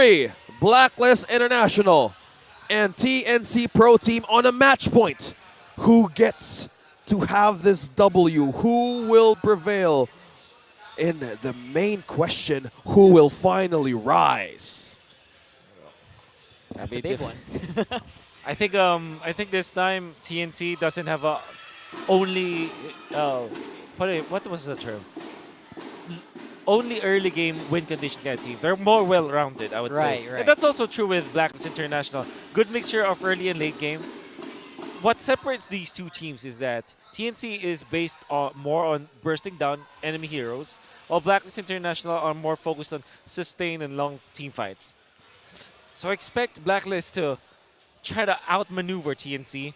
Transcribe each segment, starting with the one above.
3, Blacklist International and TNC Pro Team on a match point. Who gets to have this W? Who will prevail? In the main question, who will finally rise? That's a big one. I think this time TNC doesn't have a only what was the term? Only early game win condition kind of team. They're more well-rounded, I would say. Right. And that's also true with Blacklist International. Good mixture of early and late game. What separates these two teams is that TNC is based on more on bursting down enemy heroes, while Blacklist International are more focused on sustained and long team fights. So I expect Blacklist to try to outmaneuver TNC,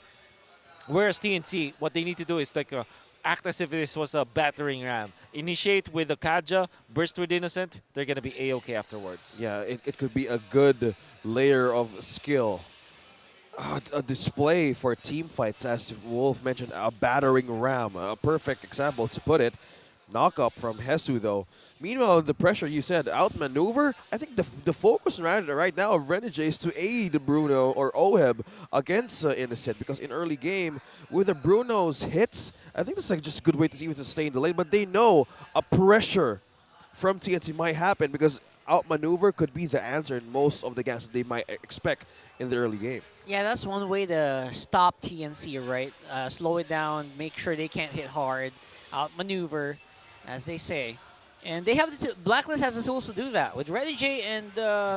whereas TNC, what they need to do is like act as if this was a battering ram. Initiate with a Kaja, burst with Innocent, they're going to be A-okay afterwards. Yeah, it could be a good layer of skill. A display for team fights, as Wolf mentioned, a battering ram, a perfect example to put it. Knock up from Hesu, though. Meanwhile, the pressure you said, outmaneuver, I think the focus right now of Renegade is to aid Bruno or Oheb against Innocent, because in early game, with the Bruno's hits, I think this is like just a good way to even sustain the lane, but they know a pressure from TNC might happen because outmaneuver could be the answer in most of the games that they might expect in the early game. Yeah, that's one way to stop TNC, right? Slow it down, make sure they can't hit hard, outmaneuver, as they say. And they have Blacklist has the tools to do that. With Renegade and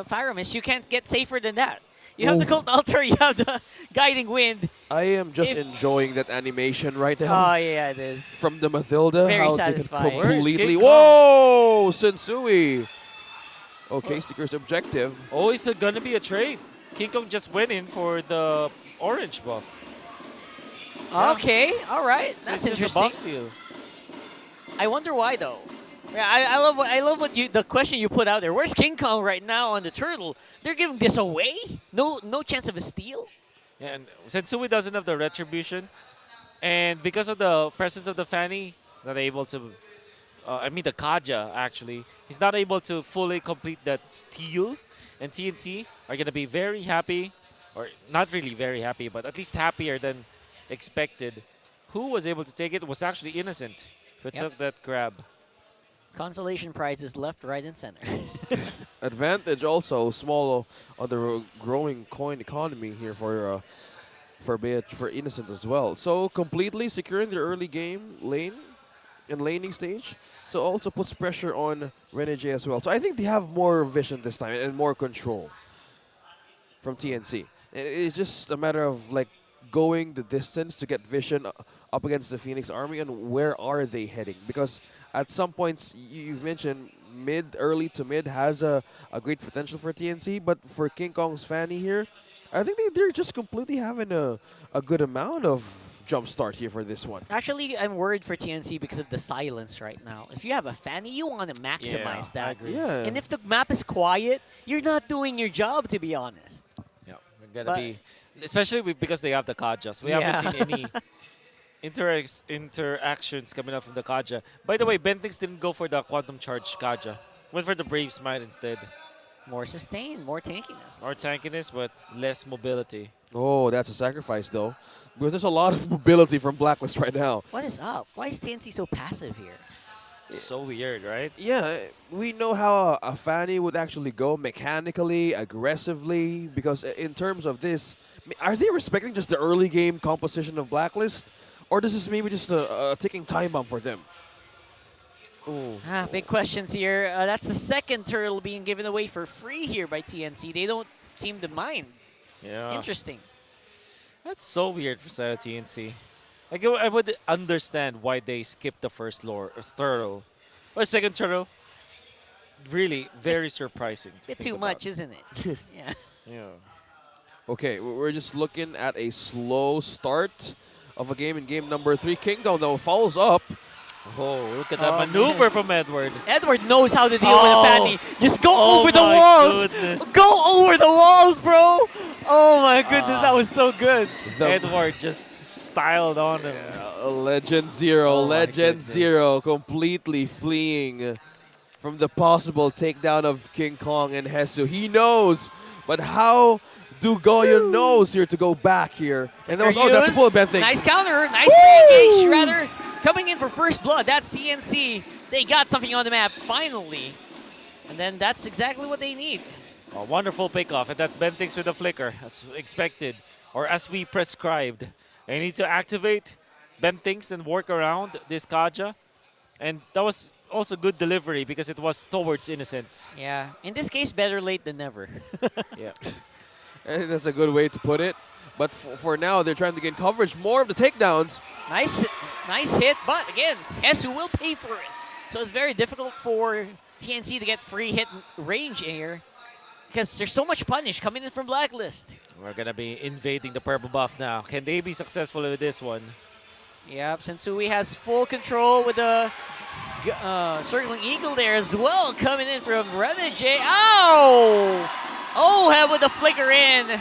Fire Mist, you can't get safer than that. You have the Cult Altar, you have the Guiding Wind. I am just enjoying that animation right now. Oh, yeah, it is. From the Mathilda, Very how satisfying. they can completely... Where is King Whoa! Sensui! Okay, Seeker's objective. Oh, it's going to be a trade. King Kong just went in for the orange buff. Okay, all right. So That's it's just a interesting. buff steal. I wonder why, though. Yeah, I love what the question you put out there. Where's King Kong right now on the turtle? They're giving this away? No chance of a steal? Yeah, and Sensui doesn't have the retribution, and because of the presence of the Fanny, not able to. The Kaja actually, he's not able to fully complete that steal, and TNC are gonna be very happy, or not really very happy, but at least happier than expected. Who was able to take it was actually Innocent, who took that grab. Consolation prizes left, right, and center. Advantage also small on the growing coin economy here for Innocent as well. So completely securing the early game lane and laning stage. So also puts pressure on Renegade as well. So I think they have more vision this time and more control from TNC. And it's just a matter of like going the distance to get vision up against the Phoenix Army and where are they heading. Because at some points, you've mentioned early to mid has a great potential for TNC, but for King Kong's Fanny here, I think they're just completely having a good amount of jump start here for this one. Actually, I'm worried for TNC because of the silence right now. If you have a Fanny, you want to maximize that. I agree. Yeah. And if the map is quiet, you're not doing your job, to be honest. Yeah, we're gonna be, especially because they have the Kajas. We Yeah. haven't seen any interactions coming up from the Kaja. By the way, Bentings didn't go for the Quantum Charge Kaja. Went for the Brave Smite instead. More sustain, more tankiness. More tankiness, but less mobility. Oh, that's a sacrifice though. Because there's a lot of mobility from Blacklist right now. What is up? Why is TNC so passive here? So weird, right? Yeah, we know how a Fanny would actually go mechanically, aggressively, because in terms of this, are they respecting just the early game composition of Blacklist? Or this is maybe just a ticking time bomb for them? Ooh. Big questions here. That's the second turtle being given away for free here by TNC. They don't seem to mind. Yeah. Interesting. That's so weird for side of TNC. Like, I would understand why they skipped the first turtle. Or second turtle. Really, very surprising. Bit too much, isn't it? Yeah. Yeah. Okay, we're just looking at a slow start of a game in game number 3. King Kong, though, follows up. Oh, look at that maneuver from Edward. Edward knows how to deal with a Fanny. Just go over the my walls. goodness. Go over the walls, bro. Oh my goodness, that was so good. Edward just styled on him. Legend Zero, Oh my Legend goodness. Zero, completely fleeing from the possible takedown of King Kong and Hesu. He knows, but how do Goyo knows here to go back here? And that was, oh, that's a full bad thing. Nice counter. Nice re-engage, rather. Coming in for first blood. That's TNC. They got something on the map, finally. And then that's exactly what they need. A wonderful pickoff, and that's Bentings with the flicker, as expected, or as we prescribed. They need to activate Bentings and work around this Kaja. And that was also good delivery because it was towards Innocence. Yeah. In this case, better late than never. Yeah. I think that's a good way to put it. But for now, they're trying to gain coverage, more of the takedowns. Nice hit, but again, Hesu will pay for it. So it's very difficult for TNC to get free hit range here because there's so much punish coming in from Blacklist. We're going to be invading the purple buff now. Can they be successful with this one? Yep, Sensui has full control with the circling eagle there as well, coming in from Renegade. Oh! Oheb with the flicker in.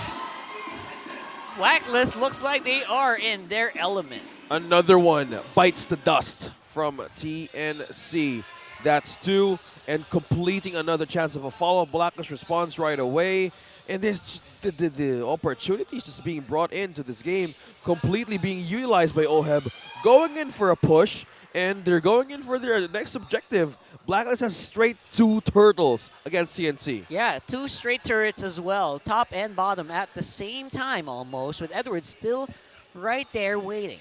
Blacklist looks like they are in their element. Another one bites the dust from TNC. That's 2, and completing another chance of a follow-up. Blacklist responds right away. And this the opportunities just being brought into this game, completely being utilized by Oheb, going in for a push, and they're going in for their next objective. Blacklist has straight 2 turtles against TNC. Yeah, 2 straight turrets as well, top and bottom at the same time almost, with Edwards still right there waiting.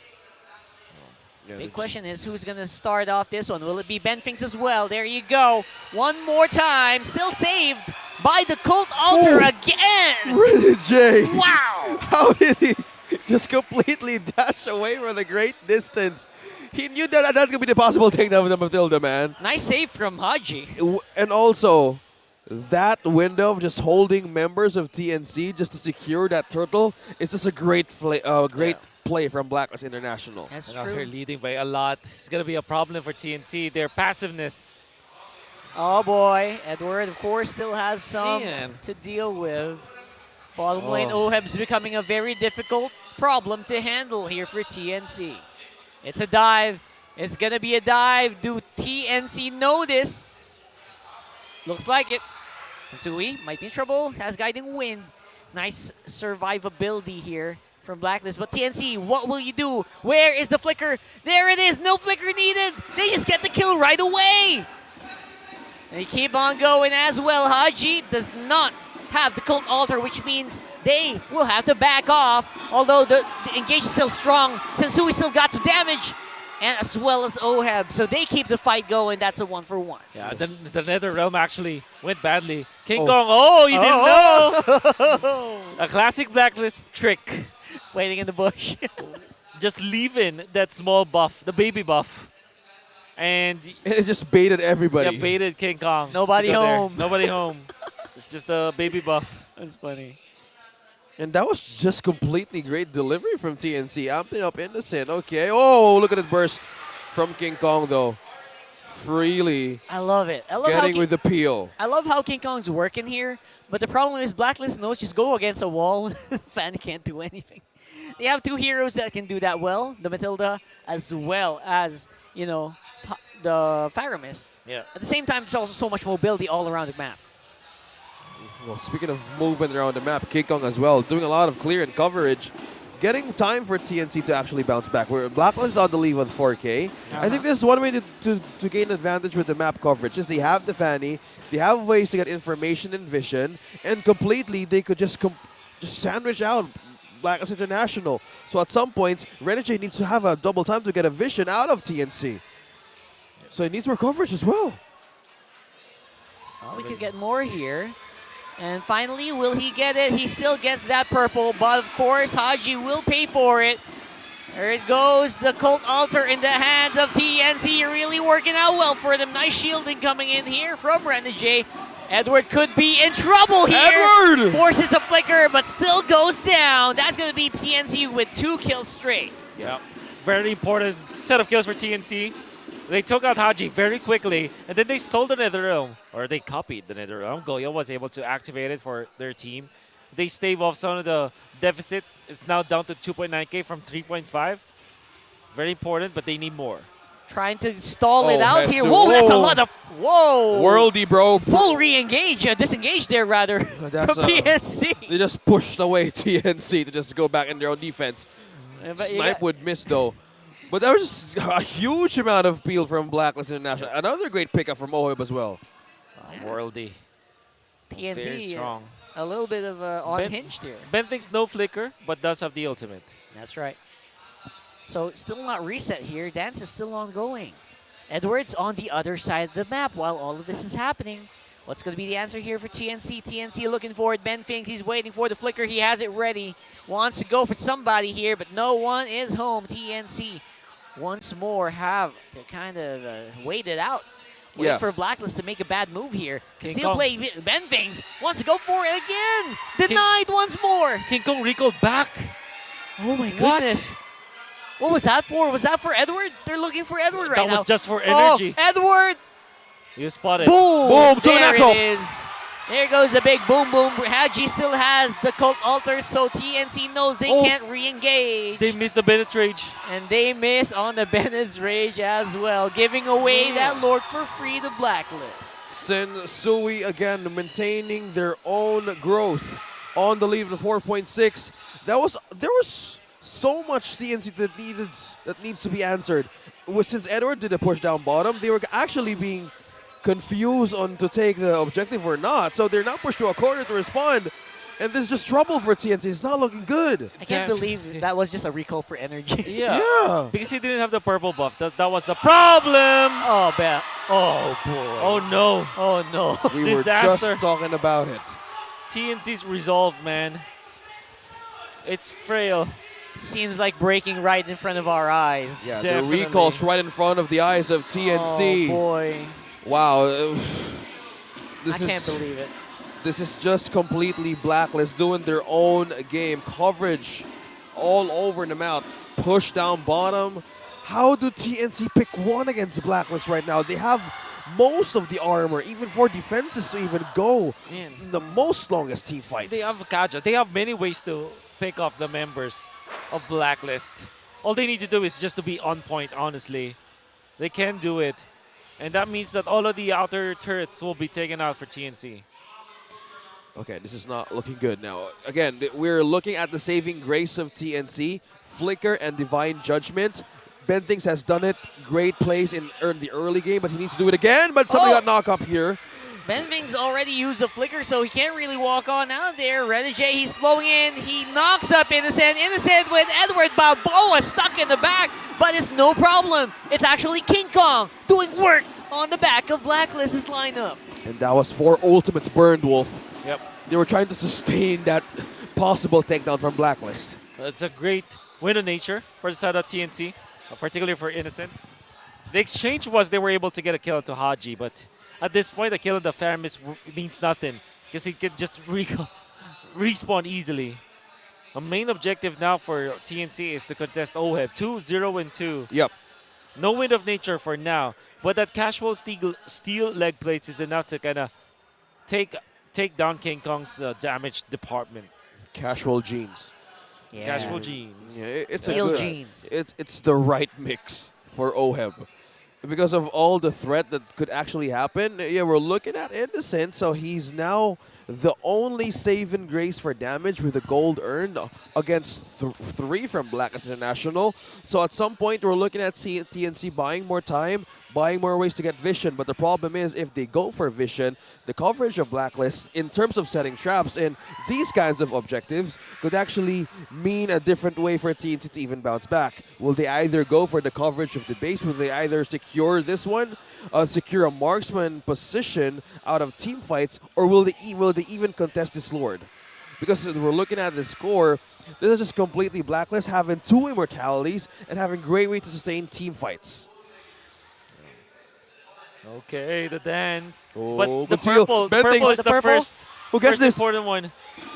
Yeah, Big question is who's going to start off this one. Will it be Benfinks as well? There you go. One more time. Still saved by the Cult Altar again. Renegade! Wow! How did he just completely dash away from a great distance? He knew that that could be the possible takedown with the Matilda, man. Nice save from Haji. And also, that window of just holding members of TNC just to secure that turtle is just a great play from Blacklist International. That's And now they're true. leading by a lot. It's going to be a problem for TNC. Their passiveness. Oh boy, Edward of course still has some Man. to deal with. Bottom lane, Oh. Oheb's becoming a very difficult problem to handle here for TNC. It's a dive. It's gonna be a dive. Do TNC know this? Looks like it. Sensui might be in trouble. Has guiding wind. Nice survivability here from Blacklist. But TNC, what will you do? Where is the flicker? There it is. No flicker needed. They just get the kill right away. They keep on going as well. Haji does not have the Cult Altar, which means they will have to back off. Although the engage is still strong, Sensui still got some damage, and as well as Oheb. So they keep the fight going. That's a 1-for-1. Yeah, the Nether Realm actually went badly. King Oh. Kong, you didn't know! A classic Blacklist trick. Waiting in the bush. Just leave in that small buff, the baby buff. And And it just baited everybody. yeah, baited King Kong. Nobody to go there. home. Nobody home. It's just the baby buff. That's funny. And that was just completely great delivery from TNC. Amping up Innocent. Okay. Oh, look at it burst from King Kong, though. Freely I love it. I love how getting with the peel. I love how King Kong's working here, but the problem is Blacklist knows just go against a wall. Fan can't do anything. They have 2 heroes that can do that well, the Matilda as well as, you know, the Faramis. Yeah. At the same time, there's also so much mobility all around the map. Well, speaking of movement around the map, King Kong as well, doing a lot of clear and coverage. Getting time for TNC to actually bounce back. Where Blacklist is on the lead with 4K. I think this is one way to gain advantage with the map coverage. Is they have the Fanny, they have ways to get information and vision, and completely they could just sandwich out Blacklist International. So at some points, Renegade needs to have a double time to get a vision out of TNC. So it needs more coverage as well. Well, we could get more here. And finally, will he get it? He still gets that purple, but of course, Haji will pay for it. There it goes, the Cult Altar in the hands of TNC, really working out well for them. Nice shielding coming in here from Renegade. Edward could be in trouble here. Edward! Forces the flicker, but still goes down. That's going to be TNC with 2 kills straight. Yeah. Very important set of kills for TNC. They took out Haji very quickly, and then they stole the Nether Realm. Or they copied the Nether Realm. Goyo was able to activate it for their team. They stave off some of the deficit. It's now down to 2.9k from 3.5. Very important, but they need more. Trying to stall it Oh, out here. Hesu. Whoa, that's a Whoa. lot of... Whoa. Worldy, bro. Full re-engage. Disengage there, rather, That's from TNC. They just pushed away TNC to just go back in their own defense. But you Snipe got- would miss, though. But that was just a huge amount of peel from Blacklist International. Another great pickup from Oheb as well. Worldy. Very TNT, strong. a little bit of unhinged here. Ben thinks no flicker, but does have the ultimate. That's right. So still not reset here. Dance is still ongoing. Edwards on the other side of the map while all of this is happening. What's going to be the answer here for TNC? TNC looking for it. Ben thinks he's waiting for the flicker. He has it ready. Wants to go for somebody here, but no one is home. TNC once more have to kind of wait it out. Wait Yeah. for Blacklist to make a bad move here. King Conceal Kong. play. Ben Fings wants to go for it again. Denied once more. King Kong recalled back. Oh my What? goodness. What was that for? Was that for Edward? They're looking for Edward right That now. was just for energy. Oh, Edward! You spotted. Boom! Boom, to the There knuckle. it is. There goes the big boom boom. Haji still has the cult altar, so TNC knows they Oh. can't re-engage. They missed the Bennett's Rage. And they miss on the Bennett's Rage as well, giving away that Lord for free to Blacklist. Sen Sui again maintaining their own growth on the lead of 4.6. There was so much TNC that needs to be answered. Since Edward did a push down bottom, they were actually being confused on to take the objective or not. So they're now pushed to a corner to respond. And this is just trouble for TNC. It's not looking good. I can't Def- believe that was just a recall for energy. Yeah. Yeah. Because he didn't have the purple buff. That was the problem. Oh, oh boy. Oh no. Oh no. We were Disaster. just talking about it. TNC's resolve, man. It's frail. Seems like breaking right in front of our eyes. Yeah, Definitely. the recall's right in front of the eyes of TNC. Oh boy. Wow. I can't believe it. This is just completely Blacklist doing their own game. Coverage all over the map. Push down bottom. How do TNC pick one against Blacklist right now? They have most of the armor, even for defenses to even go Man. in the most longest team fights. They have Kaja. They have many ways to pick off the members of Blacklist. All they need to do is just to be on point, honestly. They can do it. And that means that all of the outer turrets will be taken out for TNC. Okay, this is not looking good now. Again, we're looking at the saving grace of TNC, Flicker and Divine Judgment. Bentings has done it. Great plays in the early game, but he needs to do it again. But somebody Oh. got knocked up here. Benving's already used the flicker, so he can't really walk on out there. Renegade, he's flowing in. He knocks up Innocent. Innocent with Edward Balboa stuck in the back, but it's no problem. It's actually King Kong doing work on the back of Blacklist's lineup. And that was 4 ultimates burned, Wolf. Yep. They were trying to sustain that possible takedown from Blacklist. It's a great win of nature for the side of TNC, particularly for Innocent. The exchange was they were able to get a kill to Haji, but at this point, a kill on the Faramis means nothing because he could just respawn easily. The main objective now for TNC is to contest OHEB 2-0-2. Yep. No win of nature for now, but that casual steel leg plates is enough to kind of take down King Kong's damage department. Casual jeans. Yeah. Casual jeans. Yeah, it's Steel a good, jeans. It's the right mix for OHEB. Because of all the threat that could actually happen, yeah, we're looking at Innocent, so he's now the only saving grace for damage with a gold earned against 3 from Blacklist International. So at some point, we're looking at TNC buying more time, buying more ways to get vision. But the problem is, if they go for vision, the coverage of Blacklist in terms of setting traps and these kinds of objectives could actually mean a different way for TNC to even bounce back. Will they either go for the coverage of the base? Will they either secure this one, secure a marksman position out of team fights, or will they even contest this Lord? Because we're looking at the score, this is just completely Blacklist having 2 immortalities and having great way to sustain team fights. Okay, the dance. Oh, But the good seal. purple Bentings. is The the purple? first, Who gets first this? important one.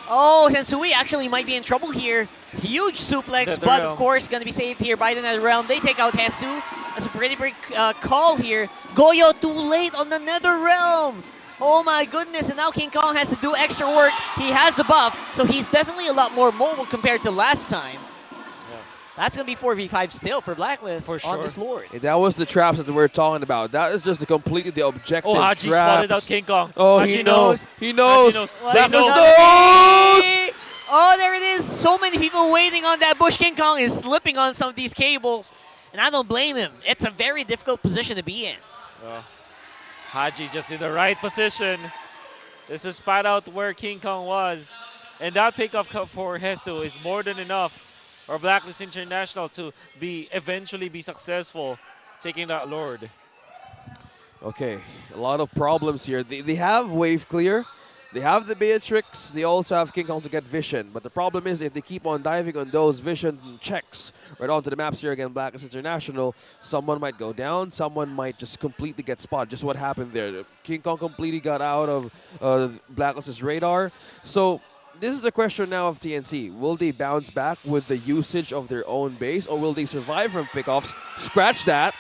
Oh, Sensui actually might be in trouble here. Huge suplex, The but realm. of course going to be saved here by the Nether Realm. They take out Hesu. That's a pretty big call here. Goyo too late on the Nether Realm. Oh my goodness, and now King Kong has to do extra work. He has the buff, so he's definitely a lot more mobile compared to last time. That's going to be 4v5 still for Blacklist For on sure. this Lord. That was the traps that we were talking about. That is just completely the objective Oh, Haji traps. spotted out King Kong. Oh, Haji he knows. He knows. knows. What That is was gonna knows. be? Oh, there it is. So many people waiting on that bush. King Kong is slipping on some of these cables, and I don't blame him. It's a very difficult position to be in. Haji just in the right position. This is spot out where King Kong was. And that pickoff for Hesu is more than enough for Blacklist International to eventually be successful taking that Lord. Okay, a lot of problems here. They have wave clear. They have the Beatrix. They also have King Kong to get vision. But the problem is if they keep on diving on those vision checks right onto the maps here again, Blacklist International, someone might go down. Someone might just completely get spotted. Just what happened there. King Kong completely got out of Blacklist's radar. So this is the question now of TNC. Will they bounce back with the usage of their own base, or will they survive from pickoffs? Scratch that.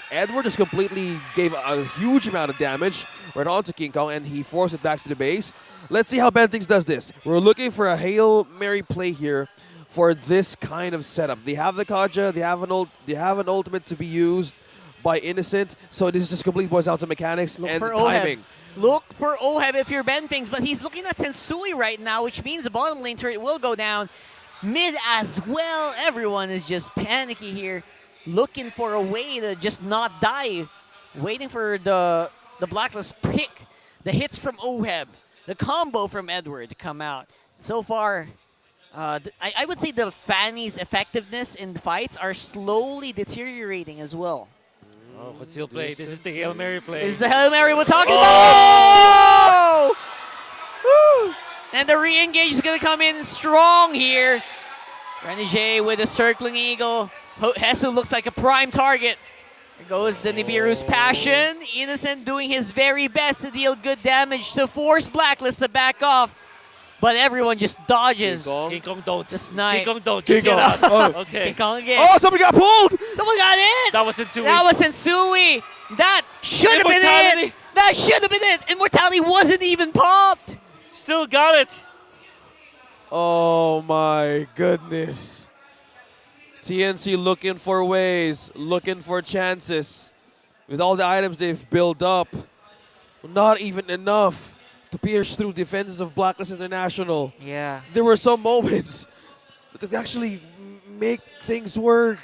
Edward just completely gave a huge amount of damage right onto King Kong, and he forced it back to the base. Let's see how Bentings does this. We're looking for a Hail Mary play here for this kind of setup. They have the Kaja, they have an ultimate to be used by Innocent, so this just completely boils down to mechanics and for timing. Look for Oheb if you're Bentings, but he's looking at Tensui right now, which means the bottom lane turret will go down. Mid as well. Everyone is just panicky here, looking for a way to just not die, waiting for the Blacklist pick, the hits from Oheb, the combo from Edward to come out. So far, I would say the Fanny's effectiveness in fights are slowly deteriorating as well. Oh, conceal play. This is the Hail Mary play. This is the Hail Mary we're talking about. Woo! And the re-engage is going to come in strong here. Renegade with a circling eagle. Hesu looks like a prime target. There goes the Nibiru's passion. Innocent doing his very best to deal good damage to force Blacklist to back off. But everyone just dodges. King Kong don't. The snipe. King Kong don't. King Just get out. Kong. Oh. Okay. King Kong again. Oh, somebody got pulled! Someone got it! That was Insui. That was Sensui. That should have been it. Immortality. That should have been it. Immortality wasn't even popped. Still got it. Oh my goodness. TNC looking for ways, looking for chances. With all the items they've built up, not even enough to pierce through defenses of Blacklist International. Yeah. There were some moments that actually make things work.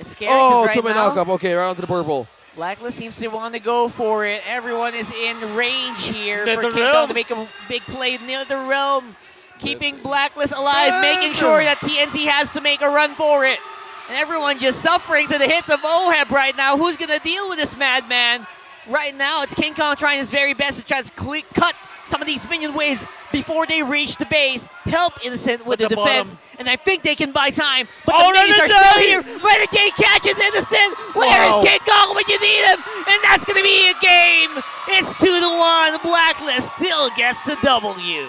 It's scary 'cause right to my now, knock-up. Okay, right onto the purple. Blacklist seems to want to go for it. Everyone is in range here Nether for King Kong Realm. to make a big play near the realm. Keeping Blacklist alive, making sure that TNC has to make a run for it. And everyone just suffering to the hits of Oheb right now. Who's going to deal with this madman? Right now, it's King Kong trying his very best to try to cut some of these minion waves before they reach the base. Help Innocent with the the defense. bottom. And I think they can buy time. But Oh, the minions are Renegade! still here. Renegade catches Innocent. Where is Wow. King Kong when you need him? And that's going to be a game. It's 2-1. Blacklist still gets the W.